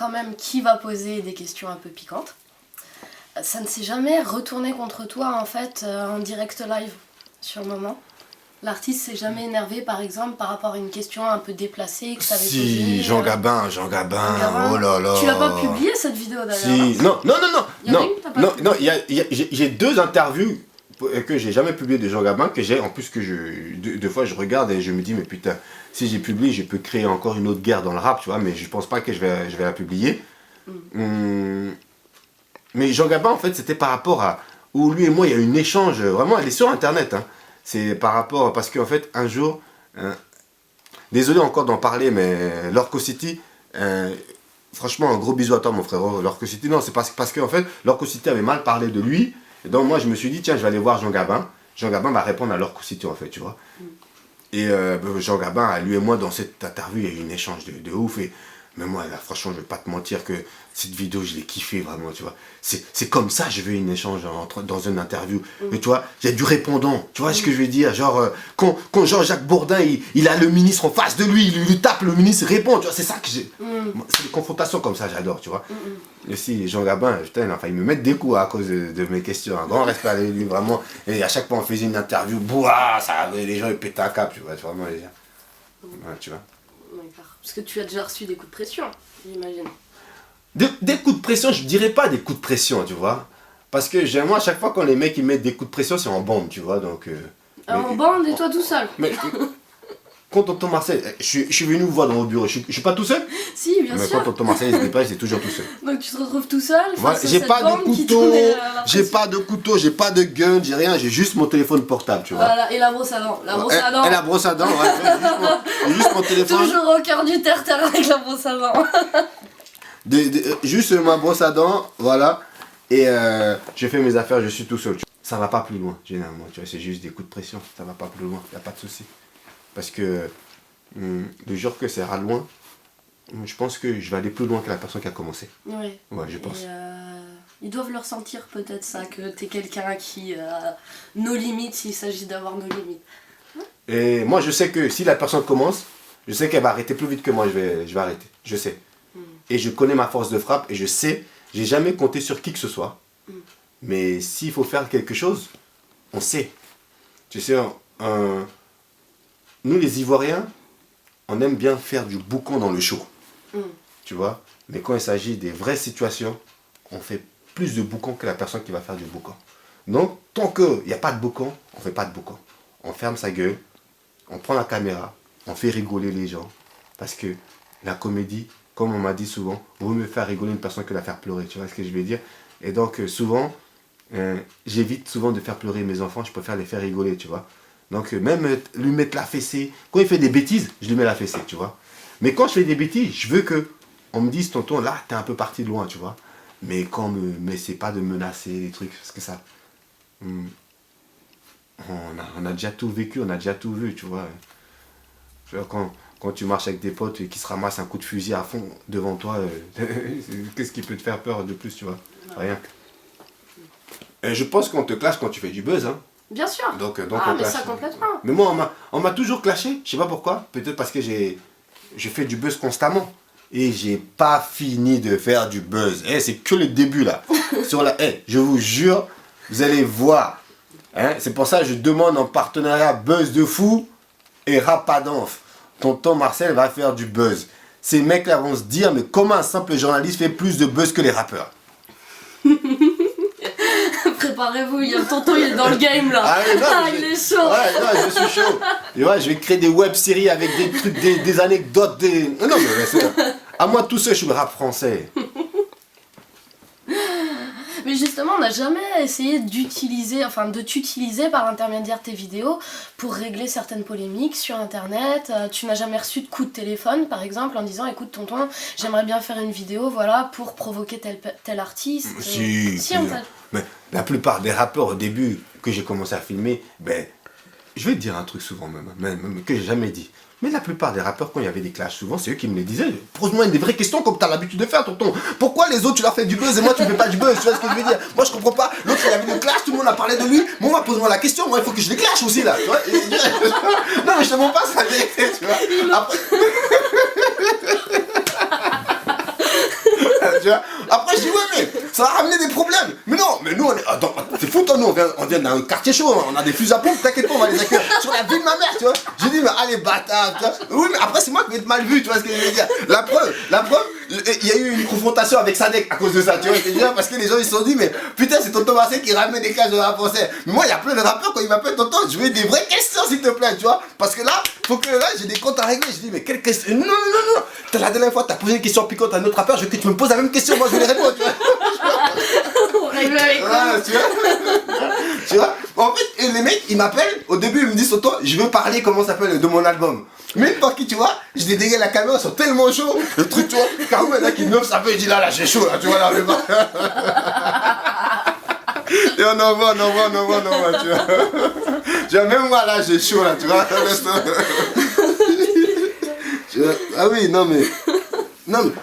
quand même qui va poser des questions un peu piquantes. Ça ne s'est jamais retourné contre toi en fait en direct live sur le moment? L'artiste s'est jamais énervé par exemple par rapport à une question un peu déplacée que tu avais posée? Si, Jean Gabin, oh là là. Tu l'as pas publié cette vidéo d'ailleurs? Si, non, j'ai 2 interviews que j'ai jamais publiées de Jean Gabin, que j'ai, en plus que deux fois je regarde et je me dis mais putain, si j'ai publié, je peux créer encore une autre guerre dans le rap, tu vois, mais je pense pas que je vais la publier. Mais Jean Gabin en fait c'était par rapport à, où lui et moi il y a eu un échange, vraiment elle est sur internet, hein. C'est par rapport, parce qu'en fait un jour, désolé encore d'en parler, mais Lorco City, franchement un gros bisou à toi mon frérot, Lorco City, non c'est parce qu'en fait Lorco City avait mal parlé de lui, et donc moi je me suis dit tiens je vais aller voir Jean Gabin va répondre à Lorco City en fait, tu vois. Et Jean Gabin, lui et moi dans cette interview il y a eu un échange de ouf, et mais moi là franchement je vais pas te mentir que cette vidéo je l'ai kiffé vraiment, tu vois. C'est comme ça je veux un échange dans une interview. Mais tu vois, il y a du répondant, tu vois ce que je veux dire, genre quand Jean-Jacques Bourdin il a le ministre en face de lui, il lui tape, le ministre répond, tu vois, c'est ça que j'ai. C'est des confrontations comme ça, j'adore, tu vois. Et si Jean Gabin, putain, il a failli me mettre des coups à cause de mes questions, un grand respect à lui vraiment, et à chaque fois on faisait une interview, bouah, ça, les gens ils pétaient un cap, tu vois, vraiment les gens. Ouais, tu vois. Parce que tu as déjà reçu des coups de pression, j'imagine. Des coups de pression, je dirais pas des coups de pression, tu vois. Parce que moi, à chaque fois quand les mecs ils mettent des coups de pression, c'est en bande, tu vois. Donc, en bande et toi tout seul. Mais quand tonton Marcel, je suis venu vous voir dans vos bureaux, je suis pas tout seul? Si, bien sûr. Mais quand tonton Marcel il se déplace, c'est toujours tout seul. Donc tu te retrouves tout seul voilà, face à j'ai cette pas bande de couteau, j'ai pas de couteau, j'ai pas de gun, j'ai rien, j'ai juste mon téléphone portable, tu vois. Voilà, et la brosse à dents. La brosse à dents. Et la brosse à dents, ouais, juste mon téléphone. Toujours au cœur du terre-terre avec la brosse à dents. Juste ma brosse à dents, voilà. Et je fais mes affaires, je suis tout seul. Ça va pas plus loin, généralement, tu vois, c'est juste des coups de pression, ça va pas plus loin, y a pas de souci. Parce que le jour que ça ira loin, je pense que je vais aller plus loin que la personne qui a commencé. Oui. Ouais, je pense. Ils doivent le ressentir peut-être ça, que t'es quelqu'un qui a nos limites s'il s'agit d'avoir nos limites. Et moi je sais que si la personne commence, je sais qu'elle va arrêter plus vite que moi, je vais arrêter, je sais. Et je connais ma force de frappe et je sais, j'ai jamais compté sur qui que ce soit. Mais s'il faut faire quelque chose, on sait. Tu sais, nous les Ivoiriens, on aime bien faire du boucan dans le show. Tu vois. Mais quand il s'agit des vraies situations, on fait plus de boucan que la personne qui va faire du boucan. Donc, tant qu'il n'y a pas de boucan, on ne fait pas de boucan. On ferme sa gueule, on prend la caméra, on fait rigoler les gens. Parce que la comédie, comme on m'a dit souvent, vaut mieux faire rigoler une personne que la faire pleurer. Tu vois ce que je veux dire? Et donc, souvent, j'évite souvent de faire pleurer mes enfants, je préfère les faire rigoler, tu vois. Donc, même lui mettre la fessée, quand il fait des bêtises, je lui mets la fessée, tu vois. Mais quand je fais des bêtises, je veux que on me dise, tonton, là, t'es un peu parti de loin, tu vois. Mais quand mais c'est pas de menacer les trucs, parce que ça... on a déjà tout vécu, on a déjà tout vu, tu vois. Tu vois, quand tu marches avec des potes et qui se ramassent un coup de fusil à fond devant toi, qu'est-ce qui peut te faire peur de plus, tu vois? Rien. Et je pense qu'on te clash quand tu fais du buzz, hein. Bien sûr. Donc ah, on mais clash. ça complètement. Mais moi, on m'a toujours clashé, je sais pas pourquoi. Peut-être parce que j'ai fait du buzz constamment. Et j'ai pas fini de faire du buzz. C'est que le début là. Je vous jure, vous allez voir. C'est pour ça que je demande en partenariat Buzz de Fou et Rapadanf. Tonton Marcel va faire du buzz. Ces mecs là vont se dire, mais comment un simple journaliste fait plus de buzz que les rappeurs? Préparez-vous, il y a le tonton, il est dans le game là. Il est chaud. Ouais, non, je suis chaud. Et ouais, je vais créer des web-séries avec des trucs, des anecdotes, Non, mais c'est... À moi tout seul, je suis le rap français. Mais justement, on n'a jamais essayé d'utiliser, enfin de t'utiliser par l'intermédiaire de tes vidéos pour régler certaines polémiques sur internet. Tu n'as jamais reçu de coup de téléphone par exemple en disant écoute tonton, j'aimerais bien faire une vidéo voilà, pour provoquer tel artiste. Si on t'a... Mais la plupart des rappeurs au début que j'ai commencé à filmer, je vais te dire un truc souvent même que j'ai jamais dit. Mais la plupart des rappeurs, quand il y avait des clashs, souvent, c'est eux qui me les disaient. Pose-moi des vraies questions comme tu as l'habitude de faire, tonton. Pourquoi les autres, tu leur fais du buzz et moi, tu ne fais pas du buzz? Tu vois ce que je veux dire? Moi, je comprends pas. L'autre, il y avait des clashs, tout le monde a parlé de lui. Moi, pose-moi la question. Moi, il faut que je les clash aussi, là. Tu vois non, mais je te montre pas ça, tu vois. Après... Tu vois. Après, je dis, ouais, mais ça va ramener des problèmes. Mais non, mais nous, attends, c'est fou, toi, nous, on vient d'un quartier chaud, hein. On a des fusils à pompe, t'inquiète pas, on va les accueillir sur la vie de ma mère, tu vois. Je dis, mais allez, bâtard, tu vois. Oui, mais après, c'est moi qui vais être mal vu, tu vois ce que je veux dire. La preuve, il y a eu une confrontation avec Sadek à cause de ça, tu vois, parce que les gens ils se sont dit, mais putain, c'est Tonton Marcel qui ramène des cases de rap français. Mais moi, il y a plein de rappeurs, quand ils m'appellent Tonton, je veux des vraies questions, s'il te plaît, tu vois, parce que là, faut que là, j'ai des comptes à régler. Je dis, mais quelle question? Non, non, non, non. La dernière fois, t'as posé une question piquante à un autre rappeur, je veux que tu me poses la même question, moi je vais les répondre, tu vois. On règle avec quoi? Voilà, tu vois. Tu vois. En fait, les mecs, ils m'appellent, au début, ils me disent, Tonton, je veux parler, comment ça s'appelle, de mon album. Mais une fois que tu vois, je les dégaine la caméra, ils sont tellement chauds. Le truc, tu vois, Carmen là qui neuf, ça fait, il dit là, j'ai chaud là, tu vois, là, mais pas. Et on envoie, tu vois. Tu vois, même moi là, j'ai chaud là, tu vois. Ah oui, non mais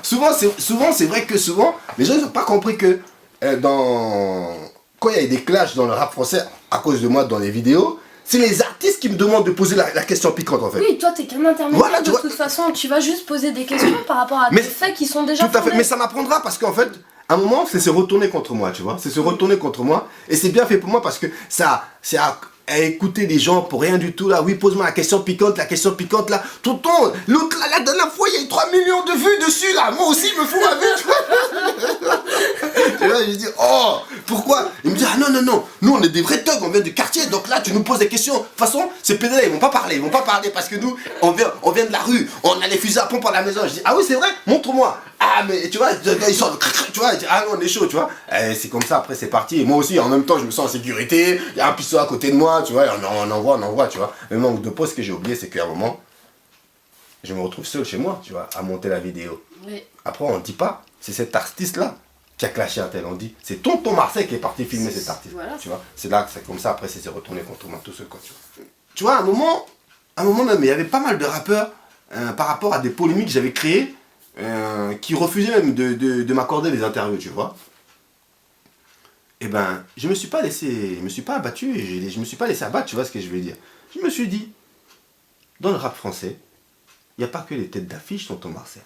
souvent c'est vrai que souvent, les gens n'ont pas compris que quand il y a des clashs dans le rap français à cause de moi dans les vidéos, c'est les artistes qui me demandent de poser la question piquante en fait. Oui, toi t'es qu'un intermédiaire, voilà, de toute façon, tu vas juste poser des questions par rapport à des faits qui sont déjà tout à fait, fondés. mais ça m'apprendra parce qu'en fait, à un moment, c'est se retourner contre moi, tu vois. C'est se retourner contre moi et c'est bien fait pour moi parce que ça, c'est à écouter les gens pour rien du tout là. Oui, pose-moi la question piquante là. Tonton, l'autre là, la dernière fois, il y a eu 3 millions de vues dessus là. Moi aussi, il me fout ma vue, tu vois. Tu vois, je dis, oh, pourquoi? Il me dit, ah non, nous on est des vrais thugs, on vient du quartier, donc là tu nous poses des questions. De toute façon, ces pédales ils vont pas parler parce que nous, on vient de la rue, on a les fusils à pompe à la maison. Je dis, ah oui, c'est vrai, montre-moi. Ah, mais tu vois, ils sont, tu vois, ah non, on est chaud, tu vois. Et c'est comme ça, après c'est parti. Et moi aussi, en même temps, je me sens en sécurité, il y a un pistolet à côté de moi, tu vois, et on envoie, tu vois. Le manque de pause que j'ai oublié, c'est qu'à un moment, je me retrouve seul chez moi, tu vois, à monter la vidéo. Oui. Après, on ne dit pas, c'est cet artiste-là qui a clashé un tel. On dit, c'est Tonton Marcel qui est parti filmer cet artiste. Voilà. Tu vois, c'est là que c'est comme ça, après, c'est retourné contre moi tout seul, quoi, tu vois. Tu vois, à un moment même, il y avait pas mal de rappeurs par rapport à des polémiques que j'avais créées qui refusaient même de m'accorder des interviews, tu vois. Et ben, je me suis pas abattu, je me suis pas laissé abattre, tu vois ce que je veux dire. Je me suis dit, dans le rap français, il n'y a pas que les têtes d'affiche, Tonton Marcel.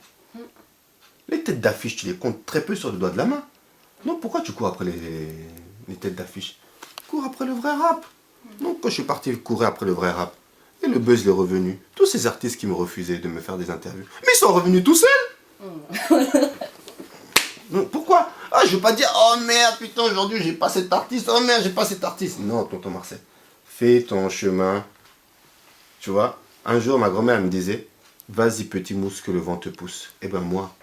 Les têtes d'affiche, tu les comptes très peu sur le doigt de la main. Donc pourquoi tu cours après les têtes d'affiche? Cours après le vrai rap. Donc quand je suis parti courir après le vrai rap, et le buzz est revenu. Tous ces artistes qui me refusaient de me faire des interviews, mais ils sont revenus tout seuls. Donc, pourquoi? Ah, je veux pas dire, oh merde, putain, aujourd'hui j'ai pas cet artiste, oh merde, j'ai pas cet artiste. Non, Tonton Marcel, fais ton chemin. Tu vois, un jour ma grand-mère me disait, vas-y petit mousse que le vent te pousse. Eh ben moi,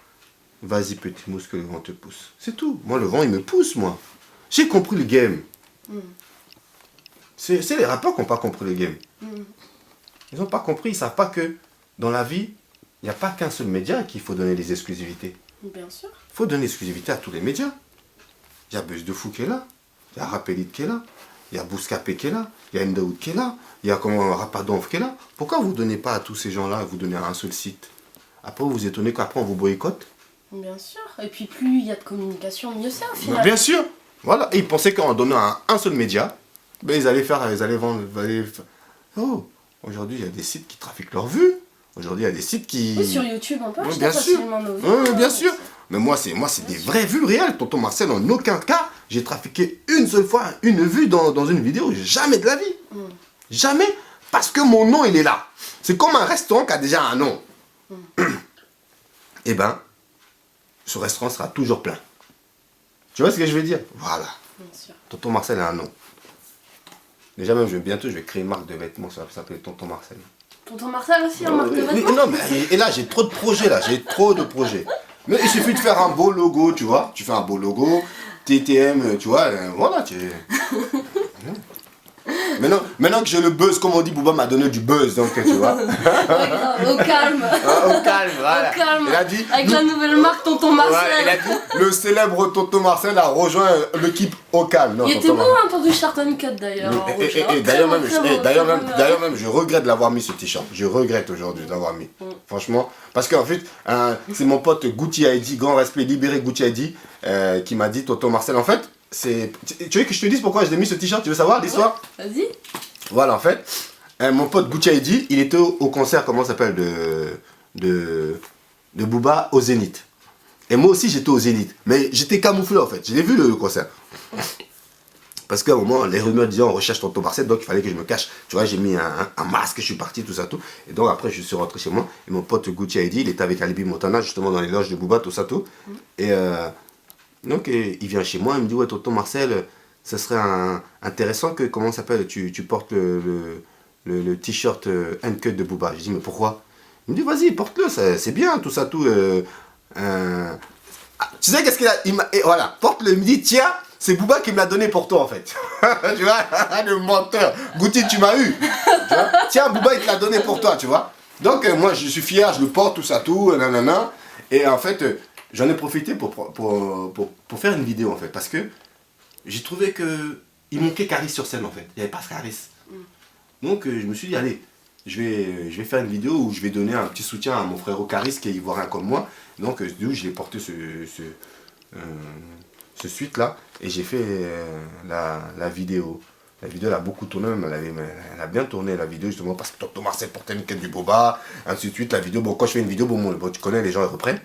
vas-y petit mousse que le vent te pousse. C'est tout. Moi le vent il me pousse moi. J'ai compris le game. C'est les rappeurs qui n'ont pas compris le game. Ils n'ont pas compris, ils ne savent pas que dans la vie, il n'y a pas qu'un seul média qu'il faut donner les exclusivités. Bien sûr. Il faut donner l'exclusivité à tous les médias. Il y a Buzz de Fou qui est là, il y a Rapelite qui est là, il y a Bouscapé qui est là, il y a Ndaoud qui est là, il y a Rapadonf qui est là. Pourquoi vous ne donnez pas à tous ces gens-là, vous donnez à un seul site? Après vous vous étonnez qu'après on vous boycotte? Bien sûr. Et puis plus il y a de communication, mieux c'est au final. Bien sûr. Voilà. Et ils pensaient qu'en donnant à un seul média, ben, ils allaient vendre. Oh, aujourd'hui il y a des sites qui trafiquent leurs vues. Aujourd'hui il y a des sites qui... Oui, sur YouTube on peut acheter bien sûr. facilement nos vues. Bien sûr. Mais moi c'est des vraies vues réelles. Tonton Marcel, en aucun cas, j'ai trafiqué une seule fois une vue dans une vidéo. Jamais de la vie. Jamais. Parce que mon nom il est là. C'est comme un restaurant qui a déjà un nom. Eh ben, ce restaurant sera toujours plein. Tu vois ce que je veux dire? Voilà. Bien sûr. Tonton Marcel a un nom. Déjà même, bientôt, je vais créer une marque de vêtements, ça va s'appeler Tonton Marcel. Tonton Marcel aussi en marque de vêtements? Oui, non, mais et là, j'ai trop de projets, Mais il suffit de faire un beau logo, tu vois. Tu fais un beau logo, TTM, tu vois, voilà, Maintenant que j'ai le buzz, comme on dit, Booba m'a donné du buzz, donc tu vois. Au calme. Au calme, voilà. Au calme. Il a dit, avec la nouvelle marque Tonton Marcel. Ouais, il a dit, le célèbre Tonton Marcel a rejoint l'équipe au calme. Non, il était beau hein, pour du Sharton Cut d'ailleurs. Et d'ailleurs même, je regrette de l'avoir mis ce t-shirt. Je regrette aujourd'hui de l'avoir mis. Franchement, parce qu'en fait, c'est mon pote Gucci Heidi, grand respect, libéré Gucci Heidi, qui m'a dit, Tonton Marcel, en fait, tu veux que je te dise pourquoi j'ai mis ce t-shirt? Tu veux savoir l'histoire? Ouais, vas-y. Voilà, en fait, mon pote Gucci Heidi, il était au concert, comment ça s'appelle, de Booba au Zénith. Et moi aussi, j'étais aux Zénith. Mais j'étais camouflé, en fait. Je l'ai vu, le concert. Parce qu'à un moment, les rumeurs disaient on recherche Tonton Marcel, donc il fallait que je me cache. Tu vois, j'ai mis un masque, je suis parti, tout ça, tout. Et donc après, je suis rentré chez moi. Et mon pote Gucci a dit, il était avec Alibi Montana, justement dans les loges de Booba, tout ça, tout. Et donc, il vient chez moi, il me dit ouais, Tonton Marcel, ça serait intéressant que, comment ça s'appelle, tu portes le t-shirt Uncut de Booba. Je dis mais pourquoi? Il me dit vas-y, porte-le, c'est bien, tout ça, tout. Tu sais qu'est-ce qu'il a et voilà, porte-le, il me dit tiens. C'est Booba qui me l'a donné pour toi en fait. Tu vois, le menteur. Goutti, tu m'as eu. Tu vois. Tiens, Booba, il te l'a donné pour toi, tu vois. Donc, moi, je suis fier, je le porte, tout ça, tout, nanana. Et en fait, j'en ai profité pour faire une vidéo en fait. Parce que j'ai trouvé qu'il manquait Caris sur scène en fait. Il n'y avait pas Caris. Donc, je me suis dit, allez, je vais faire une vidéo où je vais donner un petit soutien à mon frère Caris qui est ivoirien comme moi. Donc, du coup, je l'ai porté ce suite là et j'ai fait la vidéo. La vidéo elle a beaucoup tourné, elle a bien tourné la vidéo justement parce que Tonton Marcel portait une quête du boba, ainsi de suite. La vidéo, bon, quand je fais une vidéo, bon, tu connais, les gens ils reprennent.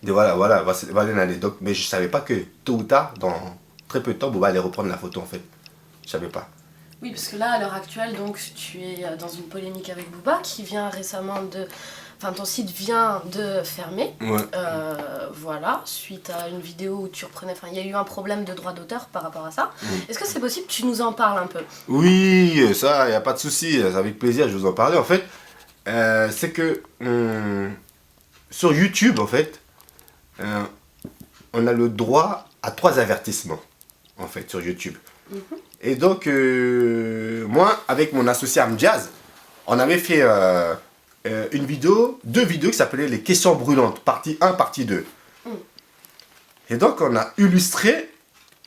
Et voilà, une anecdote. Mais je savais pas que tôt ou tard, dans très peu de temps, Boba allait reprendre la photo en fait. Je savais pas. Oui, parce que là, à l'heure actuelle, donc, tu es dans une polémique avec Booba qui vient récemment de... Enfin, ton site vient de fermer, Ouais. voilà, suite à une vidéo où tu reprenais... Enfin, il y a eu un problème de droit d'auteur par rapport à ça. Est-ce que c'est possible que tu nous en parles un peu? Oui, ça, il n'y a pas de souci, avec plaisir, je vous en parlais. En fait, c'est que sur YouTube, en fait, on a le droit à 3 avertissements, en fait, sur YouTube. Et donc, moi, avec mon associé Amjazz, on avait fait une vidéo, 2 vidéos qui s'appelaient Les questions brûlantes, partie 1, partie 2. Et donc, on a illustré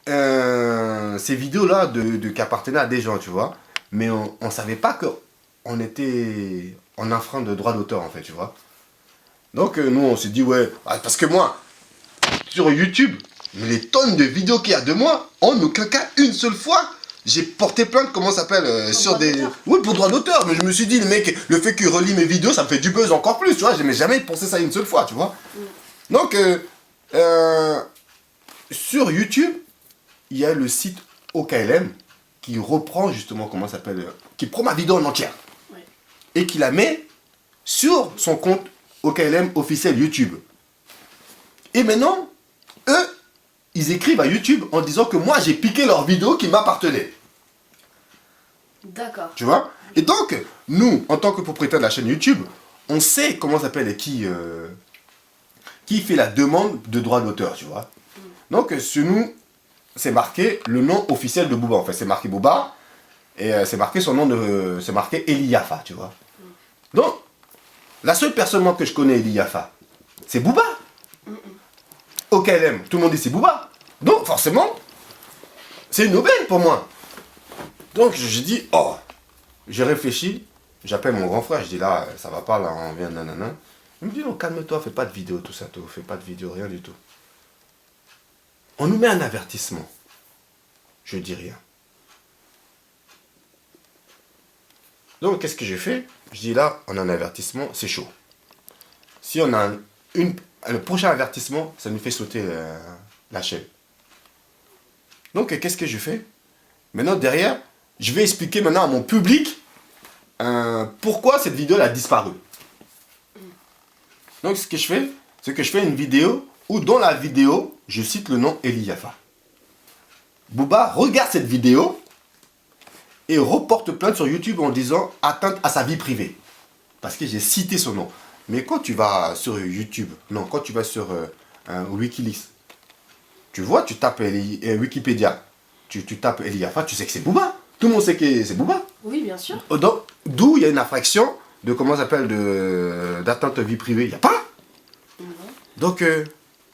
ces vidéos-là qui appartenaient à des gens, tu vois. Mais on ne savait pas qu'on était en enfreint de droit d'auteur, en fait, tu vois. Donc, nous, on s'est dit, ouais, parce que moi, sur YouTube, les tonnes de vidéos qu'il y a de moi, en aucun cas, une seule fois, j'ai porté plainte, comment ça s'appelle, sur des... Oui, pour droit d'auteur, mais je me suis dit, le mec, le fait qu'il relie mes vidéos, ça me fait du buzz encore plus, tu vois, je n'ai jamais pensé ça une seule fois, tu vois. Donc, sur YouTube, il y a le site OKLM qui reprend justement, comment ça s'appelle, qui prend ma vidéo en entière. Ouais. Et qui la met sur son compte OKLM officiel YouTube. Et maintenant, eux, ils écrivent à YouTube en disant que moi, j'ai piqué leurs vidéos qui m'appartenaient. D'accord. Tu vois? Et donc, nous, en tant que propriétaire de la chaîne YouTube, on sait comment ça s'appelle et qui fait la demande de droit d'auteur, tu vois. Donc, sur nous, c'est marqué le nom officiel de Booba. En fait, c'est marqué Booba et c'est marqué son nom de... C'est marqué Eli Yafa, tu vois. Donc, la seule personne moi, que je connais Eli Yafa, c'est Booba. OKLM, tout le monde dit c'est Booba. Donc, forcément, c'est une aubaine pour moi. Donc, j'ai dit, oh, j'ai réfléchi, j'appelle mon grand frère, je dis là, ça va pas, là, on vient, nanana. Il me dit, non, calme-toi, fais pas de vidéo, tout ça, tout, fais pas de vidéo, rien du tout. On nous met un avertissement. Je dis rien. Donc, qu'est-ce que j'ai fait? Je dis là, on a un avertissement, c'est chaud. Si on a le prochain avertissement, ça nous fait sauter la chaîne. Donc, qu'est-ce que je fais? Maintenant, derrière, je vais expliquer maintenant à mon public pourquoi cette vidéo a disparu. Donc, ce que je fais, c'est que je fais une vidéo où, dans la vidéo, je cite le nom Eli Yafa. Booba regarde cette vidéo et reporte plainte sur YouTube en disant atteinte à sa vie privée. Parce que j'ai cité son nom. Mais quand tu vas sur YouTube, non, quand tu vas sur Wikileaks, tu vois, tu tapes Wikipédia, tu tapes Eli Yafa, tu sais que c'est Booba. Tout le monde sait que c'est Booba. Oui, bien sûr. D'où il y a une infraction de, comment ça s'appelle, d'atteinte à vie privée. Il n'y a pas. Donc,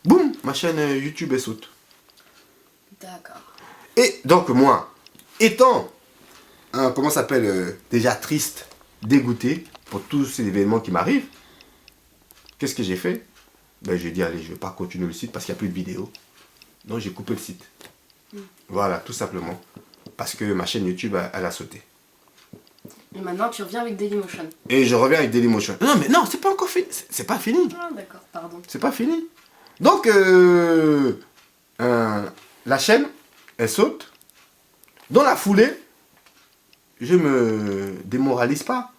boum, ma chaîne YouTube elle saute. D'accord. Et donc moi, étant, comment ça s'appelle, déjà triste, dégoûté pour tous ces événements qui m'arrivent, qu'est-ce que j'ai fait? Ben, j'ai dit, allez, je ne vais pas continuer le site parce qu'il n'y a plus de vidéos. Donc j'ai coupé le site. Voilà, tout simplement. Parce que ma chaîne YouTube, elle a sauté. Et maintenant, tu reviens avec Dailymotion. Et je reviens avec Dailymotion. Non, mais non, c'est pas encore fini. C'est pas fini. Ah, d'accord, pardon. C'est pas fini. Donc, la chaîne, elle saute. Dans la foulée, je me démoralise pas.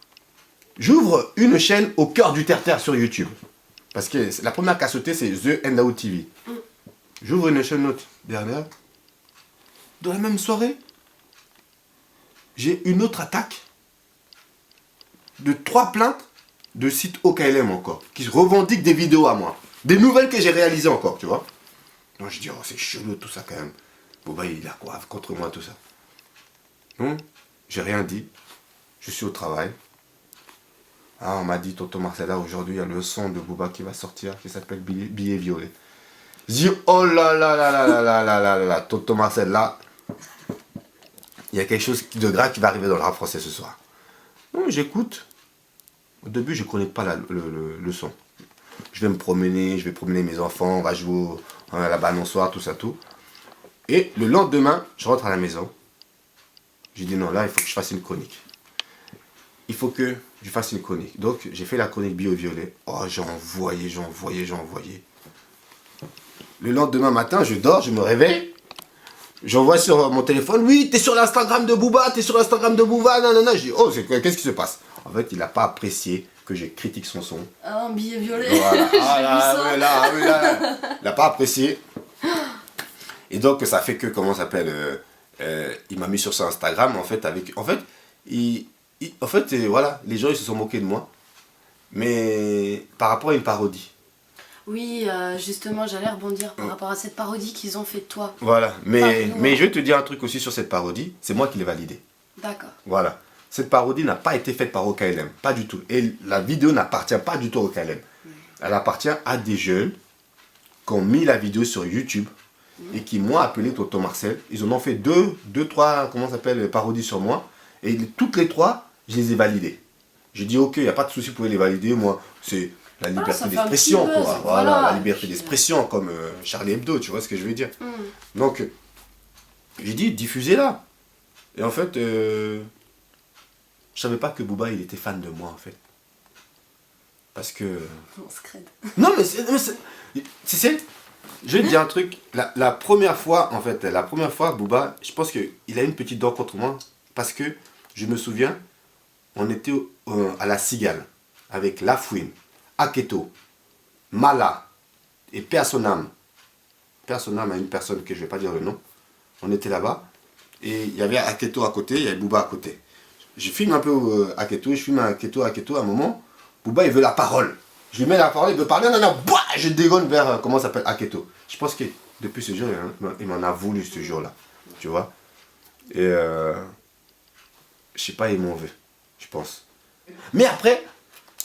J'ouvre une chaîne au cœur du terre-terre sur YouTube. Parce que la première qui a sauté, c'est The End Out TV. J'ouvre une chaîne autre dernière. Dans la même soirée, j'ai une autre attaque de 3 plaintes de sites OKLM encore, qui revendiquent des vidéos à moi. Des nouvelles que j'ai réalisées encore, tu vois. Donc je dis, oh, c'est chelou tout ça quand même. Bouba, il a quoi contre moi tout ça? Non, j'ai rien dit. Je suis au travail. Ah, on m'a dit, Tonton Marcella, aujourd'hui, il y a le son de Bouba qui va sortir, qui s'appelle Billet Violet. Je dis, oh là là là là là là là là là, Tonton Marcel, là, il y a quelque chose de grave qui va arriver dans le rap français ce soir. Donc j'écoute. Au début, je ne connais pas le son. Je vais me promener, je vais promener mes enfants, on va jouer à la balançoire, tout ça, tout. Et le lendemain, je rentre à la maison. J'ai dit non, là, il faut que je fasse une chronique. Il faut que je fasse une chronique. Donc, j'ai fait la chronique bio-violet. Oh, j'ai envoyé. Le lendemain matin, je dors, je me réveille. J'envoie sur mon téléphone, oui, t'es sur l'Instagram de Booba, nanana. Je dis, oh, qu'est-ce qui se passe? En fait, il n'a pas apprécié que je critique son son. Ah, un billet violet. Voilà. Ah là, il n'a pas apprécié. Et donc, ça fait que, comment ça s'appelle, il m'a mis sur son Instagram, voilà, les gens, ils se sont moqués de moi. Mais par rapport à une parodie. Oui, justement, j'allais rebondir par rapport à cette parodie qu'ils ont fait de toi. Voilà, mais je vais te dire un truc aussi sur cette parodie, c'est moi qui l'ai validée. D'accord. Voilà. Cette parodie n'a pas été faite par OKLM, pas du tout. Et la vidéo n'appartient pas du tout à OKLM. Elle appartient à des jeunes qui ont mis la vidéo sur YouTube et qui m'ont appelé Tonton Marcel. Ils en ont fait deux, trois, parodies sur moi. Et toutes les 3, je les ai validées. J'ai dit, ok, il n'y a pas de souci, vous pouvez les valider. Moi, c'est la liberté d'expression, quoi. Voilà, la liberté d'expression, comme Charlie Hebdo, tu vois ce que je veux dire. Donc, j'ai dit, diffusez-la. Et en fait, je savais pas que Booba, il était fan de moi, en fait. Parce que... On se crède. Non, mais c'est... Je vais te dire un truc. La première fois, Booba, je pense qu'il a une petite dent contre moi. Parce que, je me souviens, on était à la Cigale, avec Lafouine, Aketo, Mala, et Personam. Personam a une personne que je ne vais pas dire le nom. On était là-bas. Et il y avait Aketo à côté, il y avait Booba à côté. Je filme un peu Aketo, à un moment, Booba il veut la parole. Je lui mets la parole, il veut parler, je dégonne vers, comment ça s'appelle, Aketo. Je pense que depuis ce jour, il m'en a voulu ce jour-là, tu vois. Et je sais pas, il m'en veut, je pense. Mais après,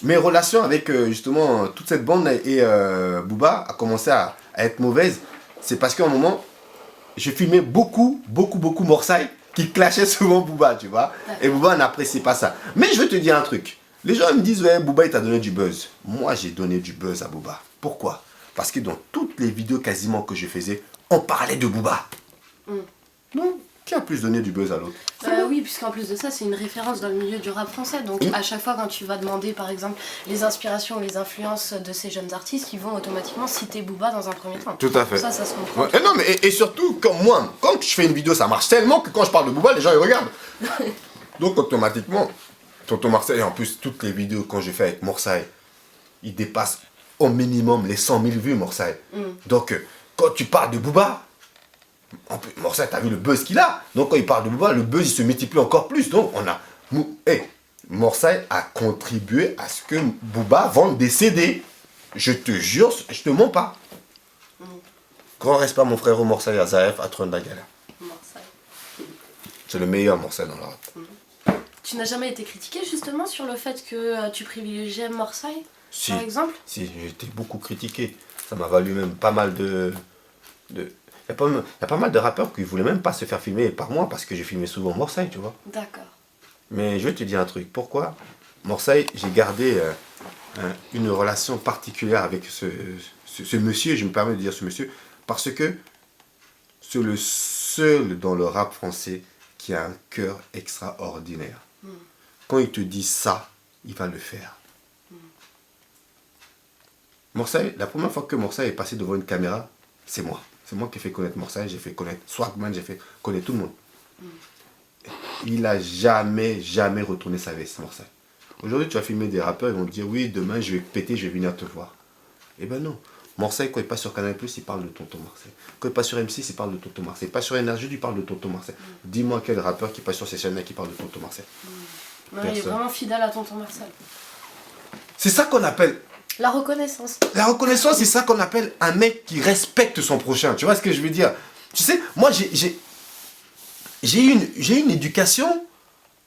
mes relations avec justement toute cette bande et Booba a commencé à être mauvaises. C'est parce qu'à un moment, je filmais beaucoup Morsay qui clashait souvent Booba, tu vois. Et Booba n'apprécie pas ça. Mais je veux te dire un truc. Les gens me disent, ouais, Booba, il t'a donné du buzz. Moi, j'ai donné du buzz à Booba. Pourquoi? Parce que dans toutes les vidéos quasiment que je faisais, on parlait de Booba. Donc, qui a plus donné du buzz à l'autre? Oui, puisqu'en plus de ça, c'est une référence dans le milieu du rap français. Donc, à chaque fois, quand tu vas demander, par exemple, les inspirations ou les influences de ces jeunes artistes, ils vont automatiquement citer Booba dans un premier temps. Tout à fait. Ça se comprend. Ouais. Et non, mais et surtout, comme moi, quand je fais une vidéo, ça marche tellement que quand je parle de Booba, les gens, ils regardent. Donc, automatiquement, Tonton Marcel, et en plus, toutes les vidéos quand j'ai fait avec Morsay, ils dépassent au minimum les 100 000 vues, Morsay. Donc, quand tu parles de Booba, en plus, Morsay, t'as vu le buzz qu'il a. Donc, quand il parle de Booba, le buzz, il se multiplie encore plus. Donc, Morsay a contribué à ce que Booba vende des CD. Je te jure, je te mens pas. Grand respect à mon frère Morsay, à Zaef, à Trondagala. C'est le meilleur Morsay dans le rap. Tu n'as jamais été critiqué justement sur le fait que tu privilégiais Morsay, par exemple? Si, j'ai été beaucoup critiqué. Ça m'a valu même pas mal de... Il y a pas mal de rappeurs qui voulaient même pas se faire filmer par moi parce que j'ai filmé souvent Morsay, tu vois. D'accord. Mais je vais te dire un truc. Pourquoi Morsay, j'ai gardé une relation particulière avec ce monsieur, je me permets de dire ce monsieur, parce que c'est le seul dans le rap français qui a un cœur extraordinaire. quand il te dit ça, il va le faire. Morsaï, la première fois que Morsaï est passé devant une caméra, c'est moi. C'est moi qui ai fait connaître Morsaï, j'ai fait connaître Swagman, j'ai fait connaître tout le monde. Il n'a jamais, jamais retourné sa veste, Morsaï. Aujourd'hui, tu vas filmer des rappeurs, ils vont te dire, oui, demain, je vais péter, je vais venir te voir. Eh ben non. Morsaï, quand il passe sur Canal+, il parle de Tonton Marseille. Quand il passe sur M6, il parle de Tonton Marseille. Il passe sur Énergie, il parle de Tonton Marseille. Dis-moi quel rappeur qui passe sur ces chaînes-là qui parle de Tonton Marseille. Non, il est vraiment fidèle à Tonton Marcel. C'est ça qu'on appelle... La reconnaissance. La reconnaissance, c'est ça qu'on appelle un mec qui respecte son prochain. Tu vois ce que je veux dire? Tu sais, moi, j'ai une éducation.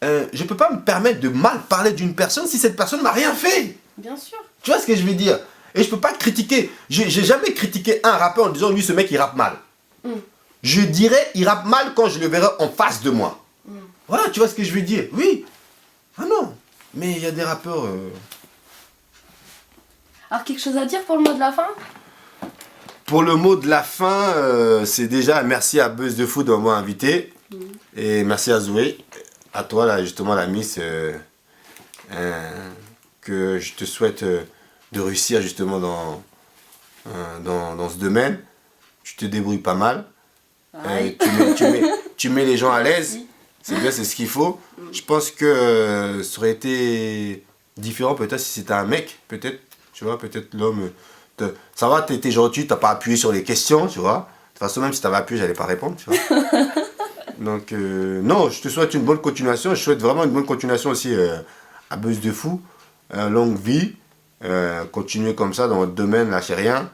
Je ne peux pas me permettre de mal parler d'une personne si cette personne m'a rien fait. Bien sûr. Tu vois ce que je veux dire? Et je peux pas critiquer. J'ai jamais critiqué un rappeur en disant lui ce mec il rappe mal. Je dirais il rappe mal quand je le verrai en face de moi. Voilà, tu vois ce que je veux dire? Oui. Ah non. Mais il y a des rappeurs. Alors quelque chose à dire pour le mot de la fin? Pour le mot de la fin, c'est déjà merci à Buzz de Fou de m'avoir invité. Et merci à Zoé. À toi là justement la Miss. Que je te souhaite de réussir justement dans ce domaine. Tu te débrouilles pas mal. Tu mets les gens à l'aise. C'est bien, c'est ce qu'il faut. Je pense que ça aurait été différent peut-être si c'était un mec. Peut-être, tu vois, peut-être l'homme... Ça va, t'es gentil, t'as pas appuyé sur les questions, tu vois. De toute façon, même si t'avais appuyé, j'allais pas répondre, tu vois. Donc, non, je te souhaite une bonne continuation. Je souhaite vraiment une bonne continuation aussi à Buzz de Fou. Longue vie. Continuez comme ça dans votre domaine, lâchez rien.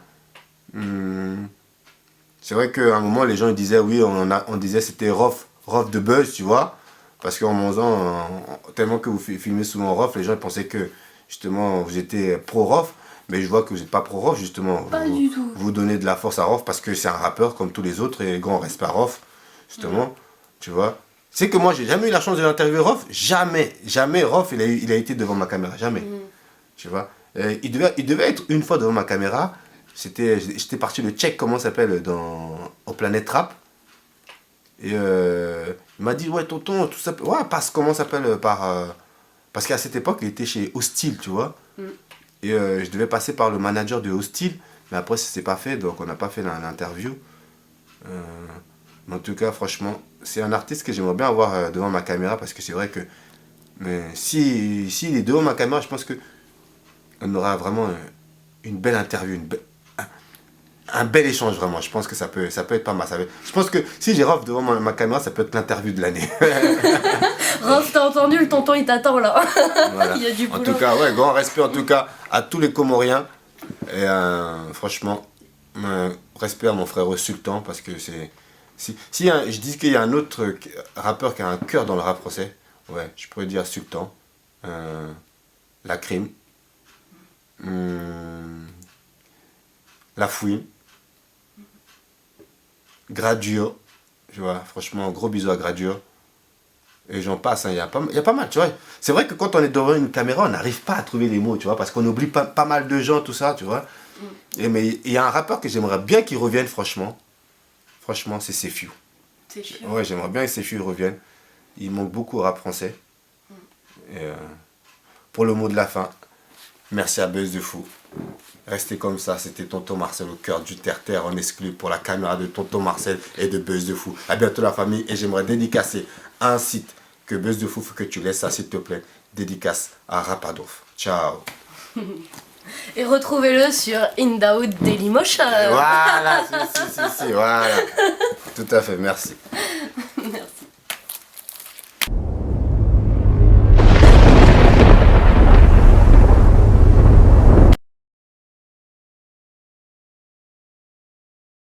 C'est vrai qu'à un moment, les gens ils disaient, oui, on disait c'était Rof de Buzz, tu vois. Parce qu'en mangeant, tellement que vous filmez souvent Rof, les gens ils pensaient que justement vous étiez pro-Rof. Mais je vois que vous n'êtes pas pro-Rof, justement. Pas du tout. Vous donnez de la force à Rof parce que c'est un rappeur comme tous les autres et grand respect à Rof, justement. Tu vois. C'est que moi, j'ai jamais eu la chance de l'interviewer Rof. Jamais. Jamais Rof, il a été devant ma caméra. Jamais. Tu vois. Il devait être une fois devant ma caméra. J'étais parti le check, comment ça s'appelle, au Planète Rap. Et il m'a dit, ouais, tonton, tout ça. Ouais, comment ça s'appelle parce qu'à cette époque, il était chez Hostile, tu vois. Et je devais passer par le manager de Hostile, mais après ça s'est pas fait, donc on n'a pas fait l'interview. Mais en tout cas, franchement, c'est un artiste que j'aimerais bien avoir devant ma caméra, parce que c'est vrai que s'il est devant ma caméra, je pense que on aura vraiment une belle interview, un bel échange vraiment. Je pense que ça peut être pas mal. Je pense que si j'ai Rof devant ma caméra, ça peut être l'interview de l'année. Rof, t'as entendu, le tonton il t'attend là. Voilà. Il y a du boulot. En tout cas, ouais, grand respect en tout cas à tous les Comoriens. Et franchement, respect à mon frère Sultan parce que c'est... je dis qu'il y a un autre rappeur qui a un cœur dans le rap français, ouais, je pourrais dire Sultan, La Crime, La Fouine, Gradure, tu vois, franchement, gros bisous à Gradure. Et j'en passe, hein, il y a pas mal, tu vois. C'est vrai que quand on est devant une caméra, on n'arrive pas à trouver les mots, tu vois, parce qu'on oublie pas mal de gens, tout ça, tu vois. Mais il y a un rappeur que j'aimerais bien qu'il revienne, franchement. Franchement, c'est Sefiu. Ouais, j'aimerais bien que Sefiu revienne. Il manque beaucoup au rap français. Et, pour le mot de la fin, merci à Buzz de Fou. Restez comme ça, c'était Tonton Marcel au cœur du terre-terre en exclu pour la caméra de Tonton Marcel et de Buzz de Fou. A bientôt la famille et j'aimerais dédicacer un site que Buzz de Fou, faut que tu laisses ça s'il te plaît. Dédicace à Rapadouf. Ciao. Et retrouvez-le sur Indaoud Dailymotion. Voilà, si, voilà. Tout à fait, merci.